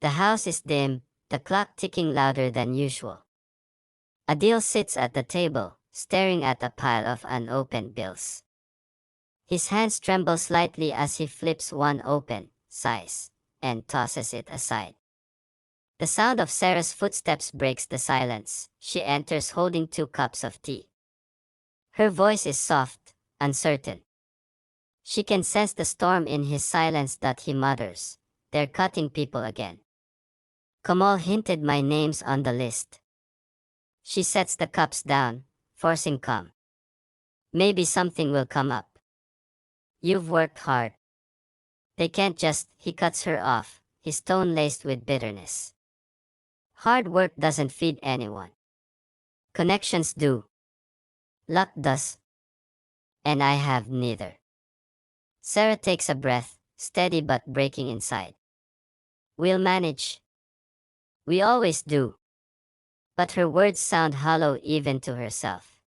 The house is dim, the clock ticking louder than usual. Adil sits at the table, staring at a pile of unopened bills. His hands tremble slightly as he flips one open, sighs, and tosses it aside. The sound of Sarah's footsteps breaks the silence. She enters holding 2 cups of tea. Her voice is soft, uncertain. She can sense the storm in his silence that he mutters. They're cutting people again. Kamal hinted my name's on the list. She sets the cups down, forcing calm. Maybe something will come up. You've worked hard. They can't just, he cuts her off, his tone laced with bitterness. Hard work doesn't feed anyone. Connections do. Luck does. And I have neither. Sarah takes a breath, steady but breaking inside. We'll manage. We always do. But her words sound hollow even to herself.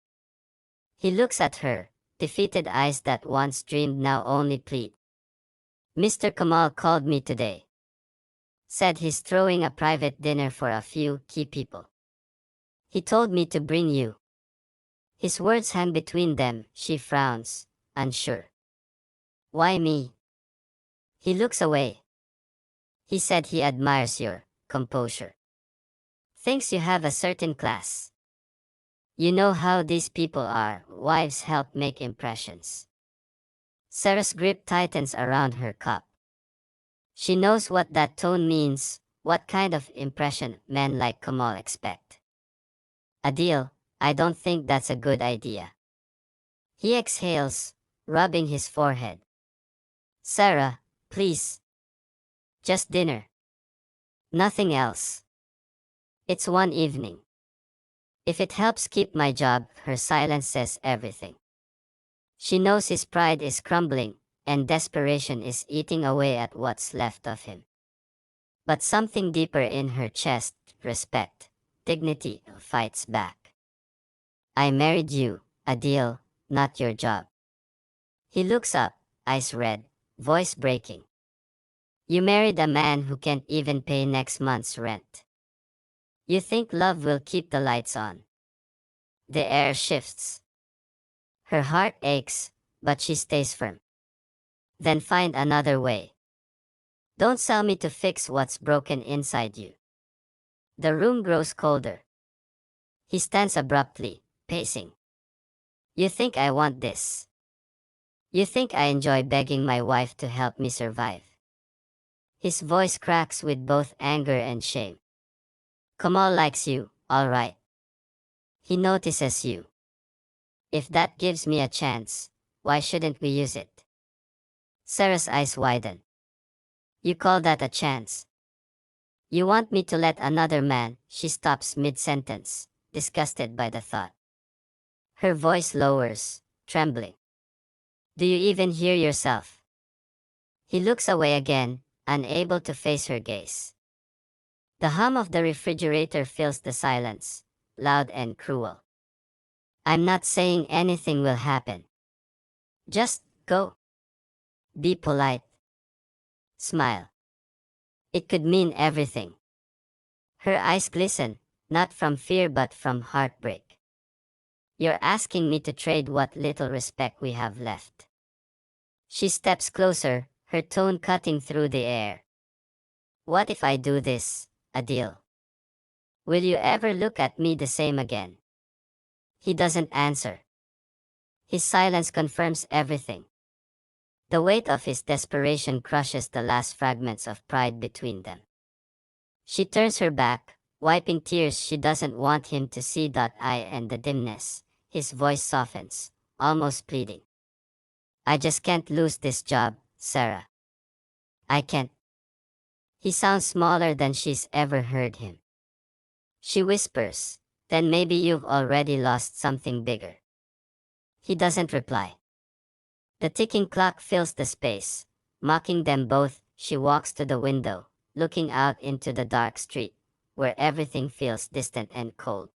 He looks at her, defeated eyes that once dreamed now only plead. Mr. Kamal called me today. Said he's throwing a private dinner for a few key people. He told me to bring you. His words hang between them. She frowns, unsure. Why me? He looks away. He said he admires your composure. Thinks you have a certain class. You know how these people are, wives help make impressions. Sarah's grip tightens around her cup. She knows what that tone means, what kind of impression men like Kamal expect. Adil, I don't think that's a good idea. He exhales, rubbing his forehead. Sarah, please. Just dinner. Nothing else. It's one evening. If it helps keep my job, her silence says everything. She knows his pride is crumbling, and desperation is eating away at what's left of him. But something deeper in her chest, respect, dignity, fights back. I married you, Adil, not your job. He looks up, eyes red, voice breaking. You married a man who can't even pay next month's rent. You think love will keep the lights on. The air shifts. Her heart aches, but she stays firm. Then find another way. Don't sell me to fix what's broken inside you. The room grows colder. He stands abruptly, pacing. You think I want this? You think I enjoy begging my wife to help me survive? His voice cracks with both anger and shame. Kamal likes you, all right. He notices you. If that gives me a chance, why shouldn't we use it? Sarah's eyes widen. You call that a chance? You want me to let another man? She stops mid-sentence, disgusted by the thought. Her voice lowers, trembling. Do you even hear yourself? He looks away again, unable to face her gaze. The hum of the refrigerator fills the silence, loud and cruel. I'm not saying anything will happen. Just go. Be polite. Smile. It could mean everything. Her eyes glisten, not from fear but from heartbreak. You're asking me to trade what little respect we have left. She steps closer, her tone cutting through the air. What if I do this, Adil? Will you ever look at me the same again? He doesn't answer. His silence confirms everything. The weight of his desperation crushes the last fragments of pride between them. She turns her back, wiping tears she doesn't want him to see. And the dimness, his voice softens, almost pleading. I just can't lose this job, Sarah. I can't. He sounds smaller than she's ever heard him. She whispers, then maybe you've already lost something bigger. He doesn't reply. The ticking clock fills the space, mocking them both. She walks to the window, looking out into the dark street, where everything feels distant and cold.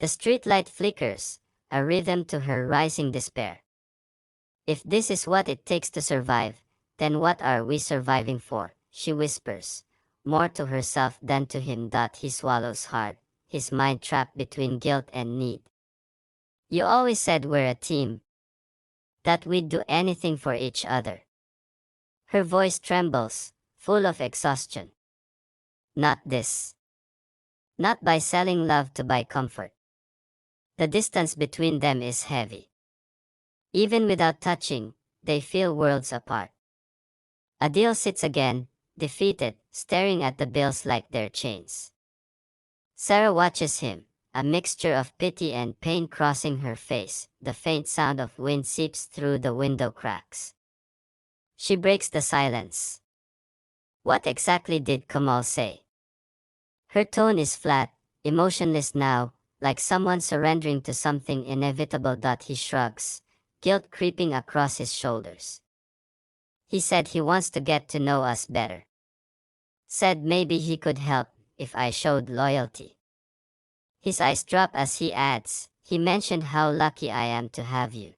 The streetlight flickers, a rhythm to her rising despair. If this is what it takes to survive, then what are we surviving for? She whispers, more to herself than to him. He swallows hard, his mind trapped between guilt and need. You always said we're a team, that we'd do anything for each other. Her voice trembles, full of exhaustion. Not this. Not by selling love to buy comfort. The distance between them is heavy. Even without touching, they feel worlds apart. Adil sits again, defeated, staring at the bills like they're chains. Sarah watches him, a mixture of pity and pain crossing her face. The faint sound of wind seeps through the window cracks. She breaks the silence. What exactly did Kamal say? Her tone is flat, emotionless now, like someone surrendering to something inevitable. He shrugs, guilt creeping across his shoulders. He said he wants to get to know us better. Said maybe he could help if I showed loyalty. His eyes drop as he adds, he mentioned how lucky I am to have you.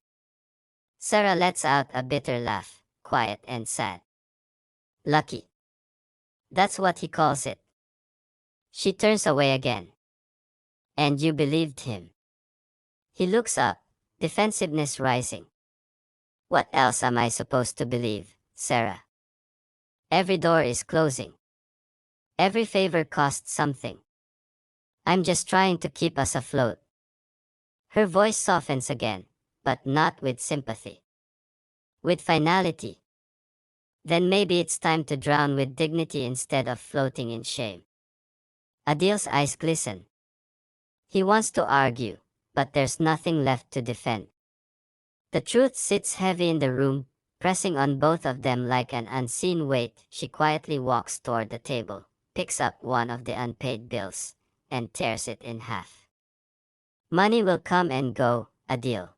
Sarah lets out a bitter laugh, quiet and sad. Lucky. That's what he calls it. She turns away again. And you believed him. He looks up, defensiveness rising. What else am I supposed to believe, Sarah? Every door is closing. Every favor costs something. I'm just trying to keep us afloat. Her voice softens again, but not with sympathy. With finality. Then maybe it's time to drown with dignity instead of floating in shame. Adil's eyes glisten. He wants to argue, but there's nothing left to defend. The truth sits heavy in the room, pressing on both of them like an unseen weight. She quietly walks toward the table, picks up one of the unpaid bills, and tears it in half. Money will come and go, Adil.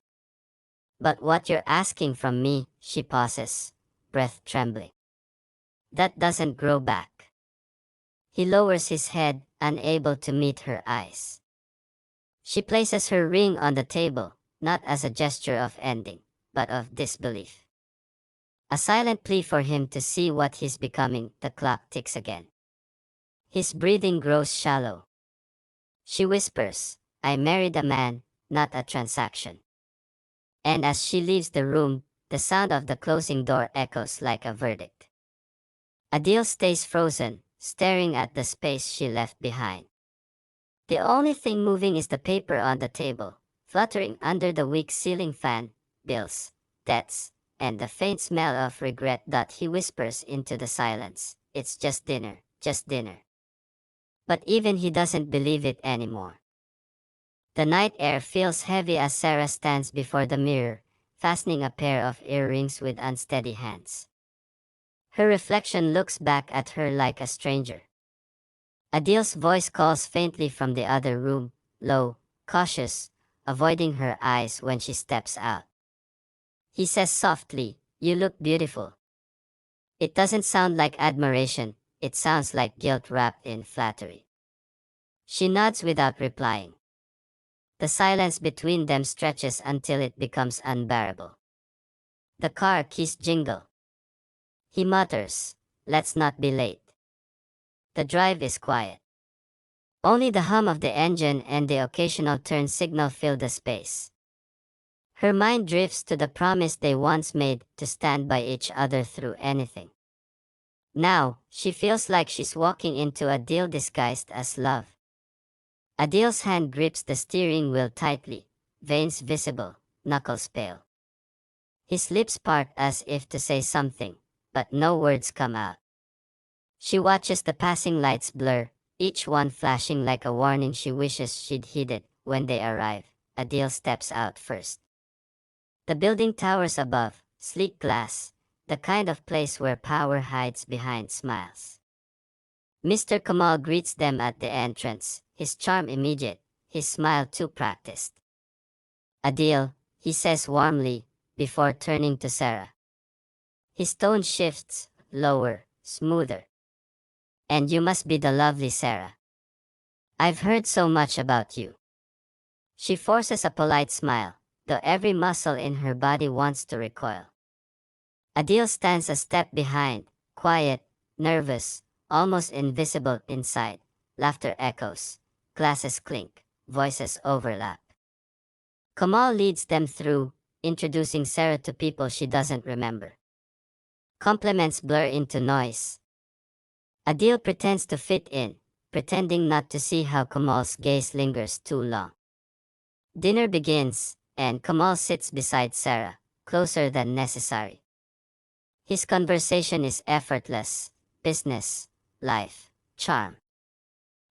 But what you're asking from me, she pauses, breath trembling. That doesn't grow back. He lowers his head, unable to meet her eyes. She places her ring on the table, not as a gesture of ending, but of disbelief. A silent plea for him to see what he's becoming. The clock ticks again. His breathing grows shallow. She whispers, I married a man, not a transaction. And as she leaves the room, the sound of the closing door echoes like a verdict. Adil stays frozen, staring at the space she left behind. The only thing moving is the paper on the table, fluttering under the weak ceiling fan, bills, debts, and the faint smell of regret. He whispers into the silence, it's just dinner, just dinner. But even he doesn't believe it anymore. The night air feels heavy as Sarah stands before the mirror, fastening a pair of earrings with unsteady hands. Her reflection looks back at her like a stranger. Adil's voice calls faintly from the other room, low, cautious, avoiding her eyes when she steps out. He says softly, you look beautiful. It doesn't sound like admiration, it sounds like guilt wrapped in flattery. She nods without replying. The silence between them stretches until it becomes unbearable. The car keys jingle. He mutters, let's not be late. The drive is quiet. Only the hum of the engine and the occasional turn signal fill the space. Her mind drifts to the promise they once made to stand by each other through anything. Now, she feels like she's walking into a deal disguised as love. Adil's hand grips the steering wheel tightly, veins visible, knuckles pale. His lips part as if to say something, but no words come out. She watches the passing lights blur, each one flashing like a warning she wishes she'd heeded. When they arrive, Adil steps out first. The building towers above, sleek glass, the kind of place where power hides behind smiles. Mr. Kamal greets them at the entrance, his charm immediate, his smile too practiced. Adil, he says warmly, before turning to Sarah. His tone shifts, lower, smoother. And you must be the lovely Sarah. I've heard so much about you. She forces a polite smile, though every muscle in her body wants to recoil. Adil stands a step behind, quiet, nervous, almost invisible inside. Laughter echoes, glasses clink, voices overlap. Kamal leads them through, introducing Sarah to people she doesn't remember. Compliments blur into noise. Adil pretends to fit in, pretending not to see how Kamal's gaze lingers too long. Dinner begins, and Kamal sits beside Sarah, closer than necessary. His conversation is effortless: business, life, charm.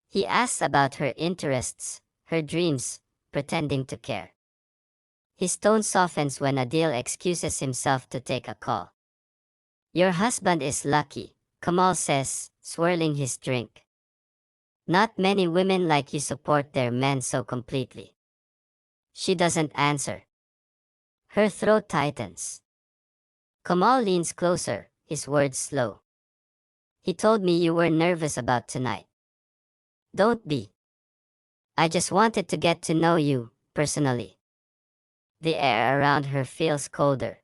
He asks about her interests, her dreams, pretending to care. His tone softens when Adil excuses himself to take a call. "Your husband is lucky," Kamal says, swirling his drink. "Not many women like you support their men so completely." She doesn't answer. Her throat tightens. Kamal leans closer, his words slow. "He told me you were nervous about tonight." "Don't be. I just wanted to get to know you, personally." The air around her feels colder.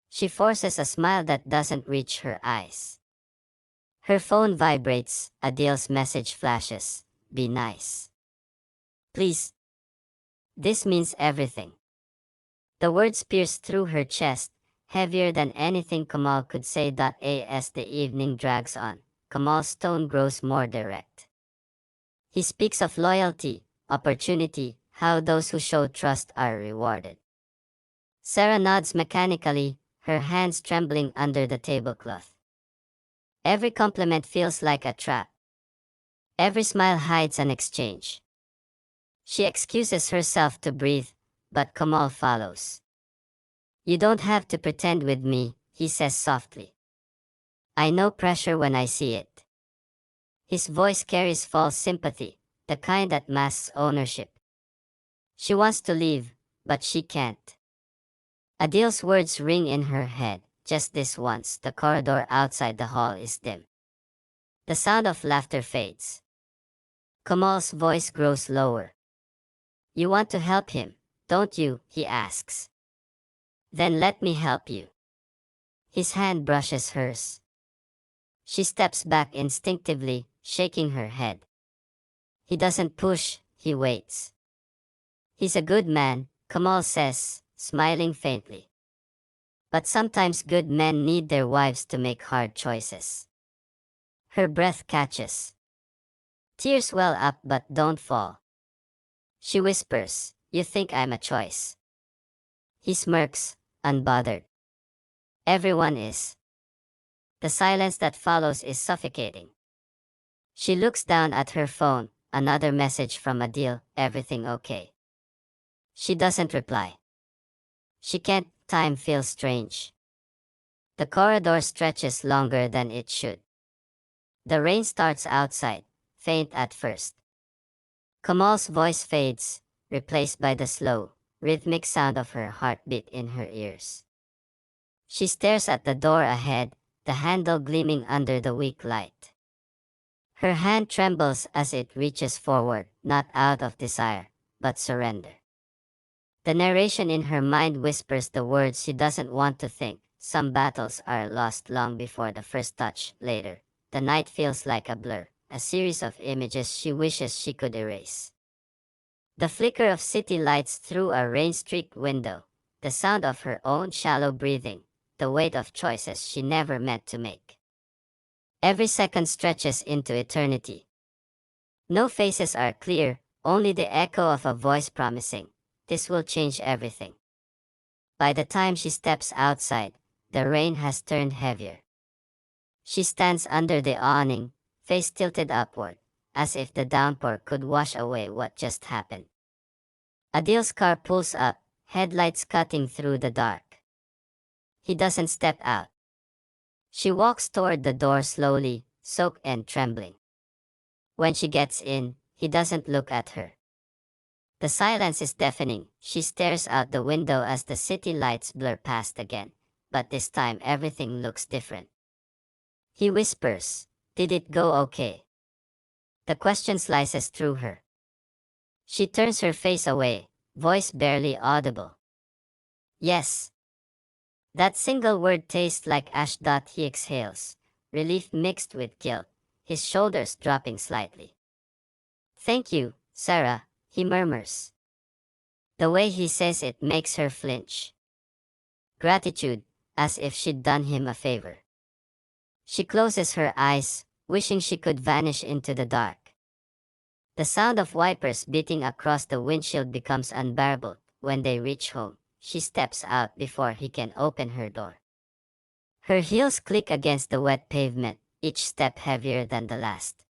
She forces a smile that doesn't reach her eyes. Her phone vibrates, Adil's message flashes. "Be nice. Please." This means everything. The words pierce through her chest, heavier than anything Kamal could say. As the evening drags on, Kamal's tone grows more direct. He speaks of loyalty, opportunity, how those who show trust are rewarded. Sarah nods mechanically, her hands trembling under the tablecloth. Every compliment feels like a trap. Every smile hides an exchange. She excuses herself to breathe, but Kamal follows. "You don't have to pretend with me," he says softly. "I know pressure when I see it." His voice carries false sympathy, the kind that masks ownership. She wants to leave, but she can't. Adil's words ring in her head. Just this once. The corridor outside the hall is dim. The sound of laughter fades. Kamal's voice grows lower. "You want to help him, don't you?" he asks. "Then let me help you." His hand brushes hers. She steps back instinctively, shaking her head. He doesn't push, he waits. "He's a good man," Kamal says, smiling faintly. "But sometimes good men need their wives to make hard choices." Her breath catches. Tears well up but don't fall. She whispers, "You think I'm a choice?" He smirks, unbothered. Everyone is. The silence that follows is suffocating. She looks down at her phone, another message from Adil. "Everything okay?" She doesn't reply. She can't. Time feels strange. The corridor stretches longer than it should. The rain starts outside, faint at first. Kamal's voice fades, replaced by the slow, rhythmic sound of her heartbeat in her ears. She stares at the door ahead, the handle gleaming under the weak light. Her hand trembles as it reaches forward, not out of desire, but surrender. The narration in her mind whispers the words she doesn't want to think. Some battles are lost long before the first touch. Later, the night feels like a blur, a series of images she wishes she could erase. The flicker of city lights through a rain-streaked window, the sound of her own shallow breathing, the weight of choices she never meant to make. Every second stretches into eternity. No faces are clear, only the echo of a voice promising, "This will change everything." By the time she steps outside, the rain has turned heavier. She stands under the awning, face tilted upward, as if the downpour could wash away what just happened. Adil's car pulls up, headlights cutting through the dark. He doesn't step out. She walks toward the door slowly, soaked and trembling. When she gets in, he doesn't look at her. The silence is deafening. She stares out the window as the city lights blur past again, but this time everything looks different. He whispers, "Did it go okay?" The question slices through her. She turns her face away, voice barely audible. "Yes." That single word tastes like ash. He exhales, relief mixed with guilt, his shoulders dropping slightly. "Thank you, Sarah," he murmurs. The way he says it makes her flinch. Gratitude, as if she'd done him a favor. She closes her eyes, wishing she could vanish into the dark. The sound of wipers beating across the windshield becomes unbearable. When they reach home, she steps out before he can open her door. Her heels click against the wet pavement, each step heavier than the last.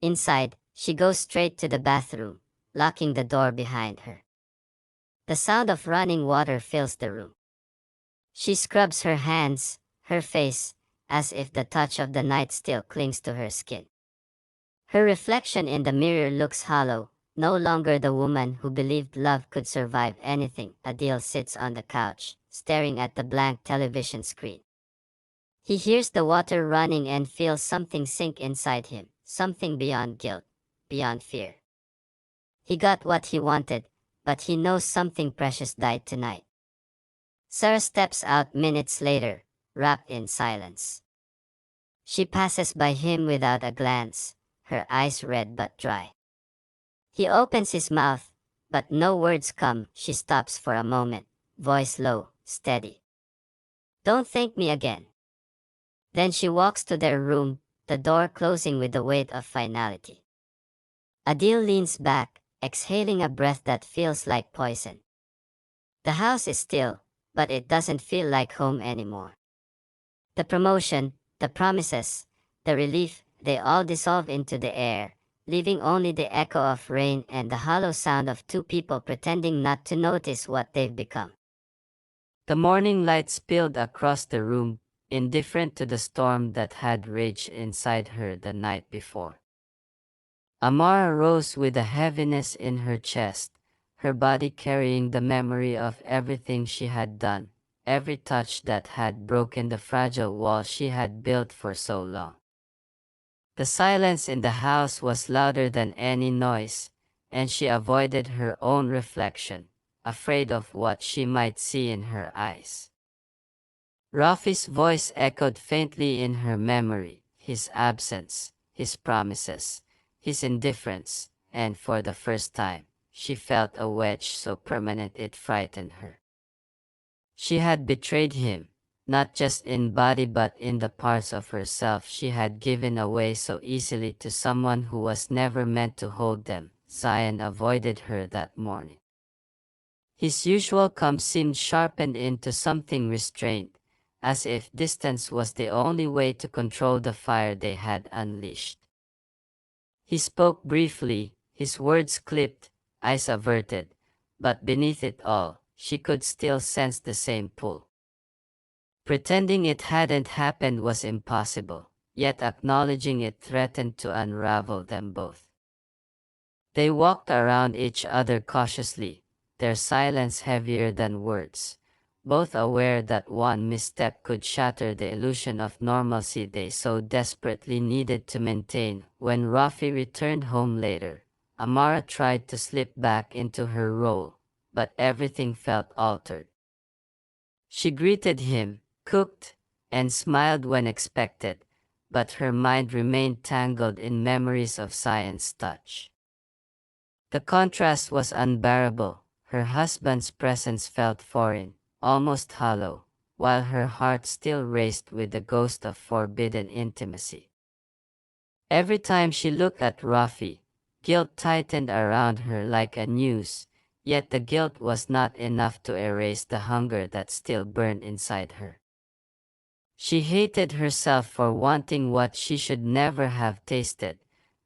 Inside, she goes straight to the bathroom, locking the door behind her. The sound of running water fills the room. She scrubs her hands, her face, as if the touch of the night still clings to her skin. Her reflection in the mirror looks hollow, no longer the woman who believed love could survive anything. Adil sits on the couch, staring at the blank television screen. He hears the water running and feels something sink inside him, something beyond guilt, beyond fear. He got what he wanted, but he knows something precious died tonight. Sarah steps out minutes later, wrapped in silence. She passes by him without a glance, her eyes red but dry. He opens his mouth, but no words come. She stops for a moment, voice low, steady. "Don't thank me again." Then she walks to their room, the door closing with the weight of finality. Adil leans back, exhaling a breath that feels like poison. The house is still, but it doesn't feel like home anymore. The promotion, the promises, the relief, they all dissolve into the air, leaving only the echo of rain and the hollow sound of two people pretending not to notice what they've become. The morning light spilled across the room, indifferent to the storm that had raged inside her the night before. Amara rose with a heaviness in her chest, her body carrying the memory of everything she had done, every touch that had broken the fragile wall she had built for so long. The silence in the house was louder than any noise, and she avoided her own reflection, afraid of what she might see in her eyes. Rafi's voice echoed faintly in her memory, his absence, his promises, his indifference, and for the first time, she felt a wedge so permanent it frightened her. She had betrayed him, not just in body but in the parts of herself she had given away so easily to someone who was never meant to hold them. Zion avoided her that morning. His usual calm seemed sharpened into something restrained, as if distance was the only way to control the fire they had unleashed. He spoke briefly, his words clipped, eyes averted, but beneath it all, she could still sense the same pull. Pretending it hadn't happened was impossible, yet acknowledging it threatened to unravel them both. They walked around each other cautiously, their silence heavier than words, both aware that one misstep could shatter the illusion of normalcy they so desperately needed to maintain. When Rafi returned home later, Amara tried to slip back into her role, but everything felt altered. She greeted him, cooked, and smiled when expected, but her mind remained tangled in memories of Zion's touch. The contrast was unbearable. Her husband's presence felt foreign, almost hollow, while her heart still raced with the ghost of forbidden intimacy. Every time she looked at Rafi, guilt tightened around her like a noose, yet the guilt was not enough to erase the hunger that still burned inside her. She hated herself for wanting what she should never have tasted,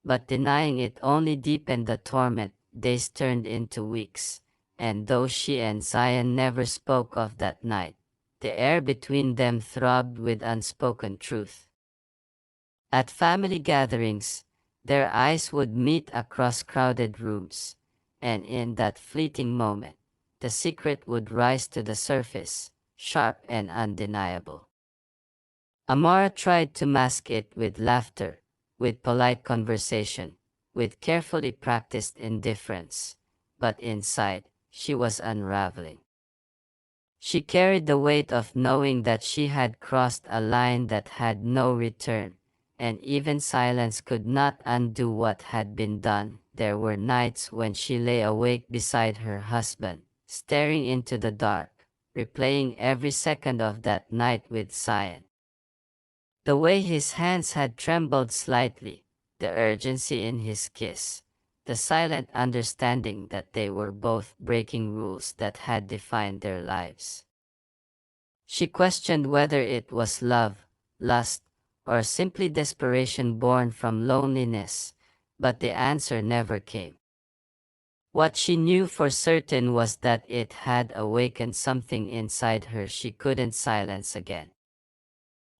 but denying it only deepened the torment. Days turned into weeks, and though she and Zion never spoke of that night, the air between them throbbed with unspoken truth. At family gatherings, their eyes would meet across crowded rooms, and in that fleeting moment, the secret would rise to the surface, sharp and undeniable. Amara tried to mask it with laughter, with polite conversation, with carefully practiced indifference, but inside, she was unraveling. She carried the weight of knowing that she had crossed a line that had no return, and even silence could not undo what had been done. There were nights when she lay awake beside her husband, staring into the dark, replaying every second of that night with Zion. The way his hands had trembled slightly, the urgency in his kiss, the silent understanding that they were both breaking rules that had defined their lives. She questioned whether it was love, lust, or simply desperation born from loneliness, but the answer never came. What she knew for certain was that it had awakened something inside her she couldn't silence again.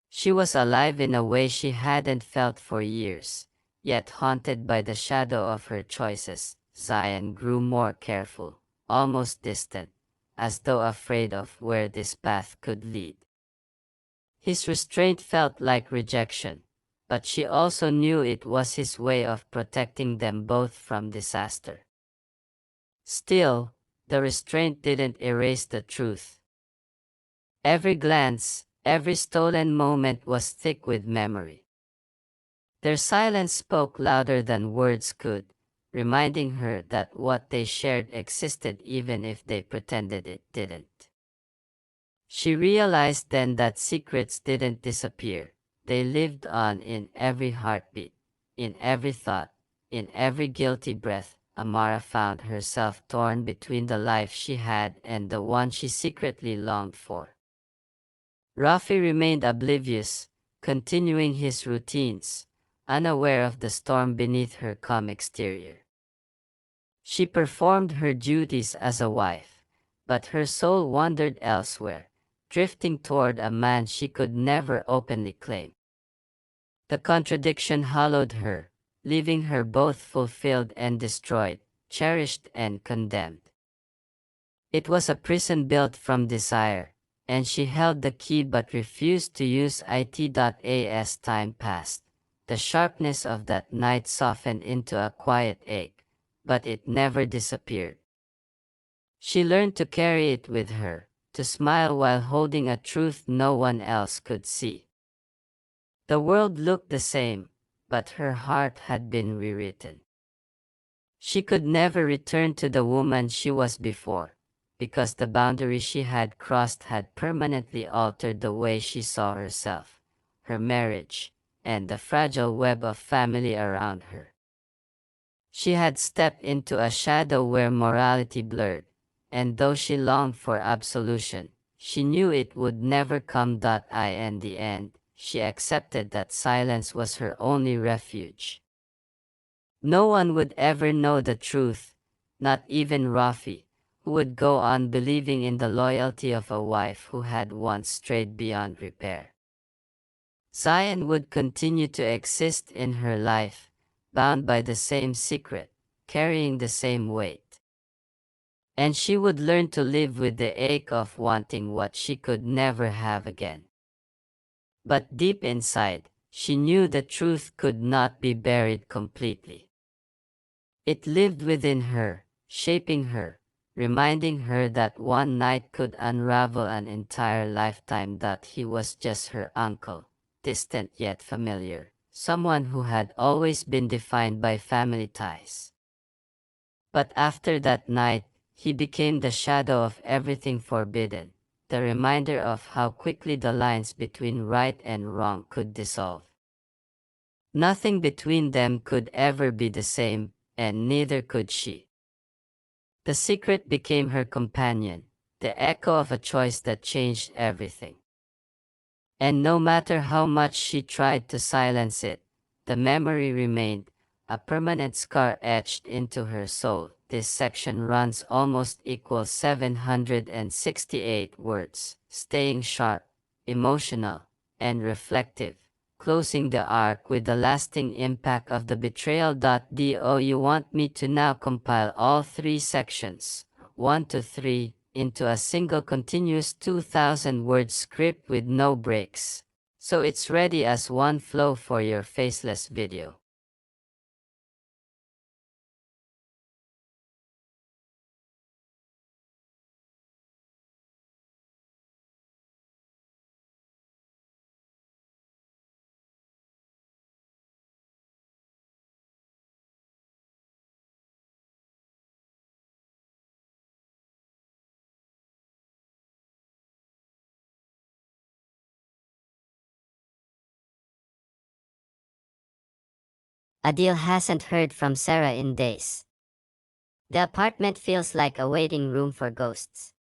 She was alive in a way she hadn't felt for years, yet haunted by the shadow of her choices. Zion grew more careful, almost distant, as though afraid of where this path could lead. His restraint felt like rejection, but she also knew it was his way of protecting them both from disaster. Still, the restraint didn't erase the truth. Every glance, every stolen moment was thick with memory. Their silence spoke louder than words could, reminding her that what they shared existed even if they pretended it didn't. She realized then that secrets didn't disappear, they lived on in every heartbeat, in every thought, in every guilty breath. Amara found herself torn between the life she had and the one she secretly longed for. Rafi remained oblivious, continuing his routines, unaware of the storm beneath her calm exterior. She performed her duties as a wife, but her soul wandered elsewhere, drifting toward a man she could never openly claim. The contradiction hollowed her, leaving her both fulfilled and destroyed, cherished and condemned. It was a prison built from desire, and she held the key but refused to use it. As time passed, the sharpness of that night softened into a quiet ache, but it never disappeared. She learned to carry it with her, to smile while holding a truth no one else could see. The world looked the same, but her heart had been rewritten. She could never return to the woman she was before, because the boundary she had crossed had permanently altered the way she saw herself, her marriage, and the fragile web of family around her. She had stepped into a shadow where morality blurred, and though she longed for absolution, she knew it would never come. In the end, she accepted that silence was her only refuge. No one would ever know the truth, not even Rafi, who would go on believing in the loyalty of a wife who had once strayed beyond repair. Zion would continue to exist in her life, bound by the same secret, carrying the same weight. And she would learn to live with the ache of wanting what she could never have again. But deep inside, she knew the truth could not be buried completely. It lived within her, shaping her, reminding her that one night could unravel an entire lifetime. That he was just her uncle, distant yet familiar, someone who had always been defined by family ties. But after that night, he became the shadow of everything forbidden, the reminder of how quickly the lines between right and wrong could dissolve. Nothing between them could ever be the same, and neither could she. The secret became her companion, the echo of a choice that changed everything. And no matter how much she tried to silence it, the memory remained, a permanent scar etched into her soul. This section runs almost equals 768 words, staying sharp, emotional, and reflective, closing the arc with the lasting impact of the betrayal. Do you want me to now compile all three sections, 1 to 3, into a single continuous 2,000-word script with no breaks, so it's ready as one flow for your faceless video? Adil hasn't heard from Sarah in days. The apartment feels like a waiting room for ghosts.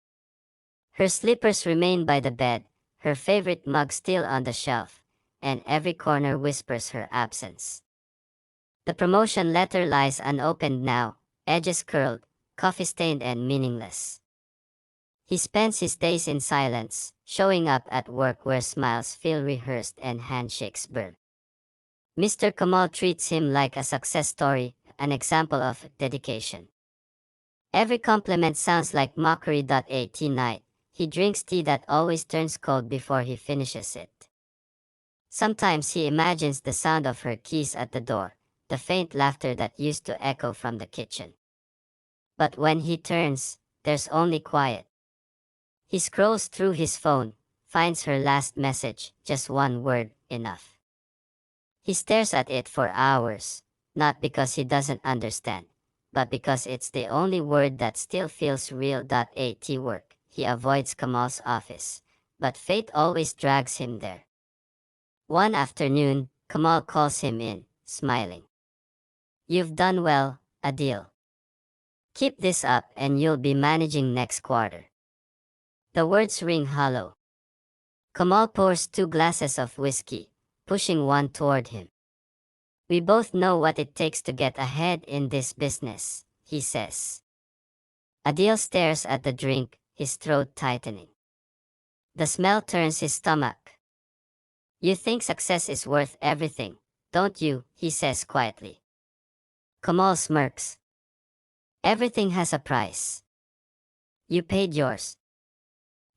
Her slippers remain by the bed, her favorite mug still on the shelf, and every corner whispers her absence. The promotion letter lies unopened now, edges curled, coffee-stained and meaningless. He spends his days in silence, showing up at work where smiles feel rehearsed and handshakes burn. Mr. Kamal treats him like a success story, an example of dedication. Every compliment sounds like mockery. At night, he drinks tea that always turns cold before he finishes it. Sometimes he imagines the sound of her keys at the door, the faint laughter that used to echo from the kitchen. But when he turns, there's only quiet. He scrolls through his phone, finds her last message, just one word, enough. He stares at it for hours, not because he doesn't understand, but because it's the only word that still feels real. At work, he avoids Kamal's office, but fate always drags him there. One afternoon, Kamal calls him in, smiling. "You've done well, Adil. Keep this up and you'll be managing next quarter." The words ring hollow. Kamal pours 2 glasses of whiskey, pushing one toward him. "We both know what it takes to get ahead in this business," he says. Adil stares at the drink, his throat tightening. The smell turns his stomach. "You think success is worth everything, don't you?" he says quietly. Kamal smirks. "Everything has a price. You paid yours."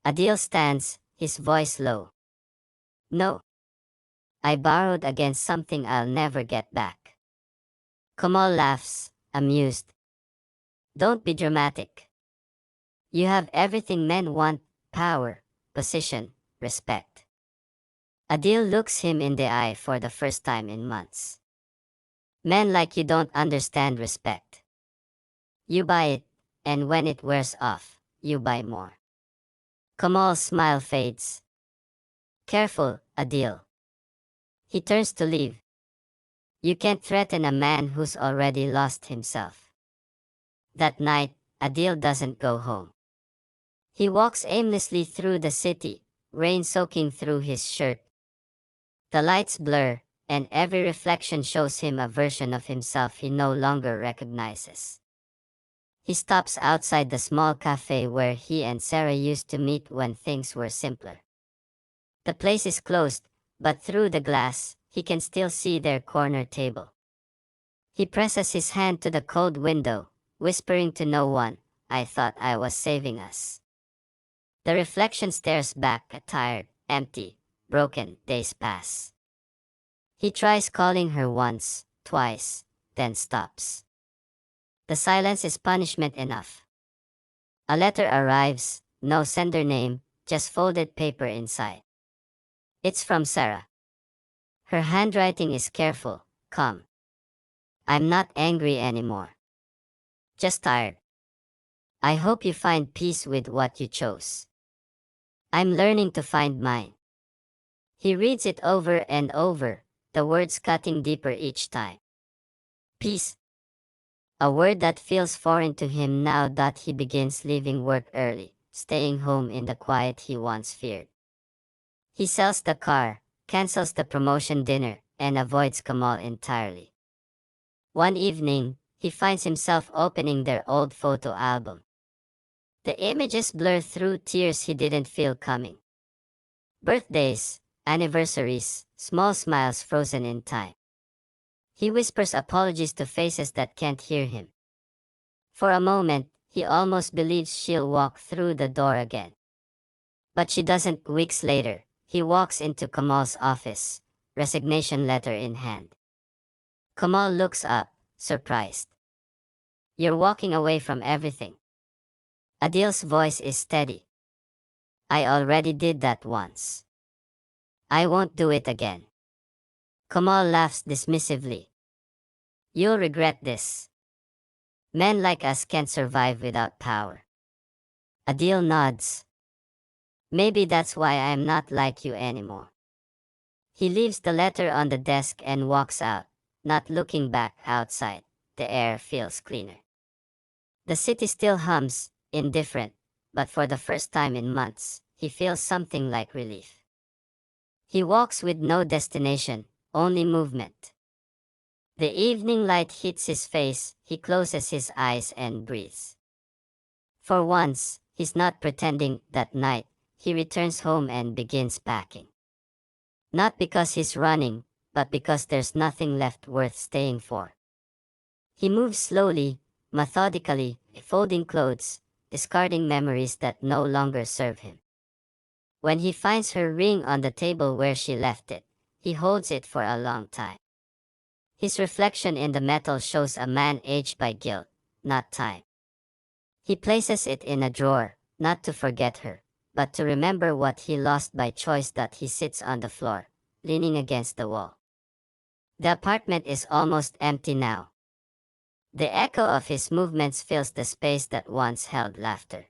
Adil stands, his voice low. "No. I borrowed against something I'll never get back." Kamal laughs, amused. "Don't be dramatic. You have everything men want: power, position, respect." Adil looks him in the eye for the first time in months. "Men like you don't understand respect. You buy it, and when it wears off, you buy more." Kamal's smile fades. "Careful, Adil." He turns to leave. You can't threaten a man who's already lost himself. That night, Adil doesn't go home. He walks aimlessly through the city, rain soaking through his shirt. The lights blur, and every reflection shows him a version of himself he no longer recognizes. He stops outside the small cafe where he and Sarah used to meet when things were simpler. The place is closed, but through the glass, he can still see their corner table. He presses his hand to the cold window, whispering to no one, "I thought I was saving us." The reflection stares back, tired, empty, broken. Days pass. He tries calling her once, twice, then stops. The silence is punishment enough. A letter arrives, no sender name, just folded paper inside. It's from Sarah. Her handwriting is careful, calm. "I'm not angry anymore. Just tired. I hope you find peace with what you chose. I'm learning to find mine." He reads it over and over, the words cutting deeper each time. Peace. A word that feels foreign to him now that he begins leaving work early, staying home in the quiet he once feared. He sells the car, cancels the promotion dinner, and avoids Kamal entirely. One evening, he finds himself opening their old photo album. The images blur through tears he didn't feel coming. Birthdays, anniversaries, small smiles frozen in time. He whispers apologies to faces that can't hear him. For a moment, he almost believes she'll walk through the door again. But she doesn't. Weeks later, he walks into Kamal's office, resignation letter in hand. Kamal looks up, surprised. "You're walking away from everything." Adil's voice is steady. "I already did that once. I won't do it again." Kamal laughs dismissively. "You'll regret this. Men like us can't survive without power." Adil nods. "Maybe that's why I'm not like you anymore." He leaves the letter on the desk and walks out, not looking back outside. The air feels cleaner. The city still hums, indifferent, but for the first time in months, he feels something like relief. He walks with no destination, only movement. The evening light hits his face, he closes his eyes and breathes. For once, he's not pretending. That night, he returns home and begins packing. Not because he's running, but because there's nothing left worth staying for. He moves slowly, methodically, folding clothes, discarding memories that no longer serve him. When he finds her ring on the table where she left it, he holds it for a long time. His reflection in the metal shows a man aged by guilt, not time. He places it in a drawer, not to forget her, but to remember what he lost by choice. That he sits on the floor, leaning against the wall. The apartment is almost empty now. The echo of his movements fills the space that once held laughter.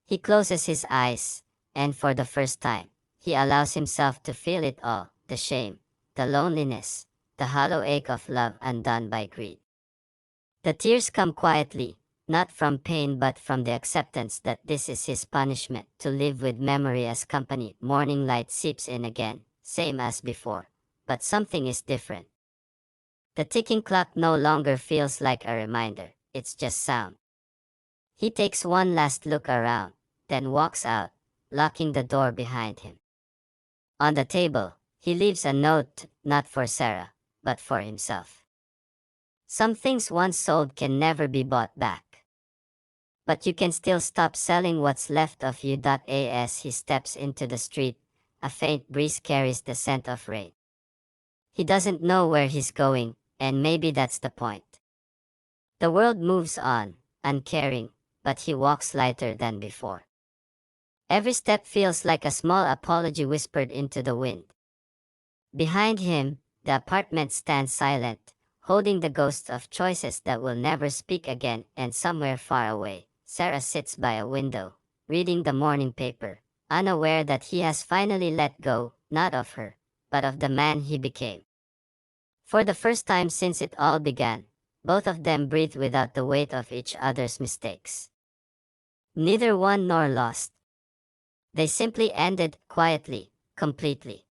He closes his eyes, and for the first time, he allows himself to feel it all: the shame, the loneliness, the hollow ache of love undone by greed. The tears come quietly, not from pain but from the acceptance that this is his punishment, to live with memory as company. Morning light seeps in again, same as before, but something is different. The ticking clock no longer feels like a reminder, it's just sound. He takes one last look around, then walks out, locking the door behind him. On the table, he leaves a note, not for Sarah, but for himself. Some things once sold can never be bought back. But you can still stop selling what's left of you. As he steps into the street, a faint breeze carries the scent of rain. He doesn't know where he's going, and maybe that's the point. The world moves on, uncaring, but he walks lighter than before. Every step feels like a small apology whispered into the wind. Behind him, the apartment stands silent, holding the ghosts of choices that will never speak again. And somewhere far away, Sarah sits by a window, reading the morning paper, unaware that he has finally let go, not of her, but of the man he became. For the first time since it all began, both of them breathe without the weight of each other's mistakes. Neither won nor lost. They simply ended, quietly, completely.